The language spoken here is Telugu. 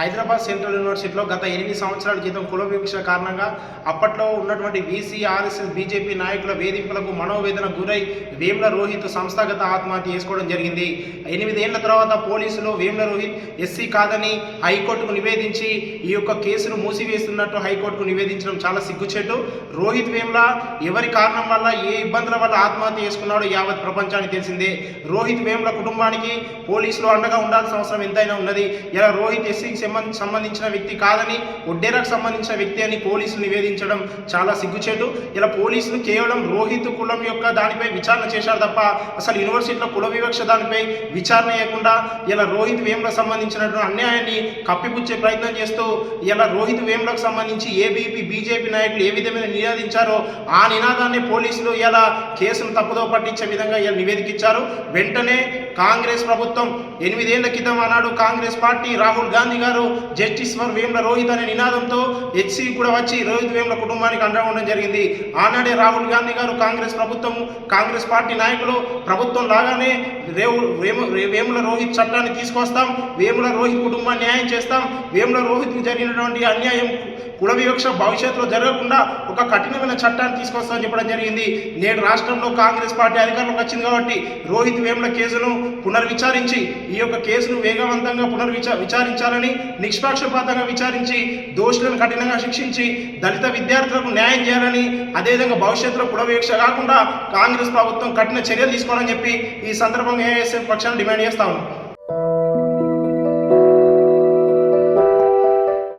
హైదరాబాద్ సెంట్రల్ యూనివర్సిటీలో గత 8 సంవత్సరాల క్రితం కుల వివక్ష కారణంగా అప్పట్లో ఉన్నటువంటి బీసీ, ఆర్ఎస్ఎస్, బీజేపీ నాయకుల వేధింపులకు మనోవేదన గురై వేముల రోహిత్ సంస్థాగత ఆత్మహత్య చేసుకోవడం జరిగింది. 8 ఏళ్ల తర్వాత పోలీసులు వేముల రోహిత్ ఎస్సీ కాదని హైకోర్టుకు నివేదించి ఈ యొక్క కేసును మూసివేస్తున్నట్టు హైకోర్టుకు నివేదించడం చాలా సిగ్గుచేటు. రోహిత్ వేముల ఎవరి కారణం వల్ల, ఏ ఇబ్బందుల వల్ల ఆత్మహత్య చేసుకున్నాడో యావత్ ప్రపంచానికి తెలిసిందే. రోహిత్ వేముల కుటుంబానికి పోలీసులు అండగా ఉండాల్సిన అవసరం ఎంతైనా ఉన్నది. ఇలా రోహిత్ ఎస్సీకి సంబంధించిన వ్యక్తి కాదని, ఒడ్డేరకు సంబంధించిన వ్యక్తి అని పోలీసులు నివేదించడం చాలా సిగ్గుచేటు. ఇలా పోలీసులు కేవలం రోహిత్ కులం యొక్క దానిపై విచారణ చేశారు తప్ప అసలు యూనివర్సిటీలో కుల వివక్ష దానిపై విచారణ చేయకుండా ఇలా రోహిత్ వేములకు సంబంధించినటువంటి అన్యాయాన్ని కప్పిపుచ్చే ప్రయత్నం చేస్తూ ఇలా రోహిత్ వేములకు సంబంధించి ఏబీపీ, బీజేపీ నాయకులు ఏ విధమైన నినాదించారో ఆ నినాదాన్ని పోలీసులు ఇలా కేసును తప్పుదో పట్టించే విధంగా ఇలా నివేదిక ఇచ్చారు. వెంటనే కాంగ్రెస్ ప్రభుత్వం 8 ఏళ్ల క్రితం ఆనాడు కాంగ్రెస్ పార్టీ రాహుల్ గాంధీ గారు జస్టిస్ ఫర్ వేముల రోహిత్ అనే నినాదంతో హెచ్సి కూడా వచ్చి రోహిత్ వేముల కుటుంబానికి అండగా ఉండడం జరిగింది. ఆనాడే రాహుల్ గాంధీ గారు, కాంగ్రెస్ ప్రభుత్వం, కాంగ్రెస్ పార్టీ నాయకులు ప్రభుత్వం లాగానే వేముల రోహిత్ చట్టాన్ని తీసుకొస్తాం, వేముల రోహిత్ కుటుంబాన్ని న్యాయం చేస్తాం, వేముల రోహిత్కి జరిగినటువంటి అన్యాయం, కుల వివక్ష భవిష్యత్తులో జరగకుండా ఒక కఠినమైన చట్టాన్ని తీసుకొస్తామని చెప్పడం జరిగింది. నేడు రాష్ట్రంలో కాంగ్రెస్ పార్టీ అధికారంలోకి వచ్చింది కాబట్టి రోహిత్ వేముల కేసును పునర్విచారించి ఈ యొక్క కేసును వేగవంతంగా విచారించాలని, నిష్పక్షపాతంగా విచారించి దోషులను కఠినంగా శిక్షించి దళిత విద్యార్థులకు న్యాయం చేయాలని, అదేవిధంగా భవిష్యత్తులో కుల వివక్ష కాకుండా కాంగ్రెస్ ప్రభుత్వం కఠిన చర్యలు తీసుకోవాలని చెప్పి ఈ సందర్భంగా ఏఐఎస్ఎఫ్ పక్షాన్ని డిమాండ్ చేస్తా ఉన్నాం.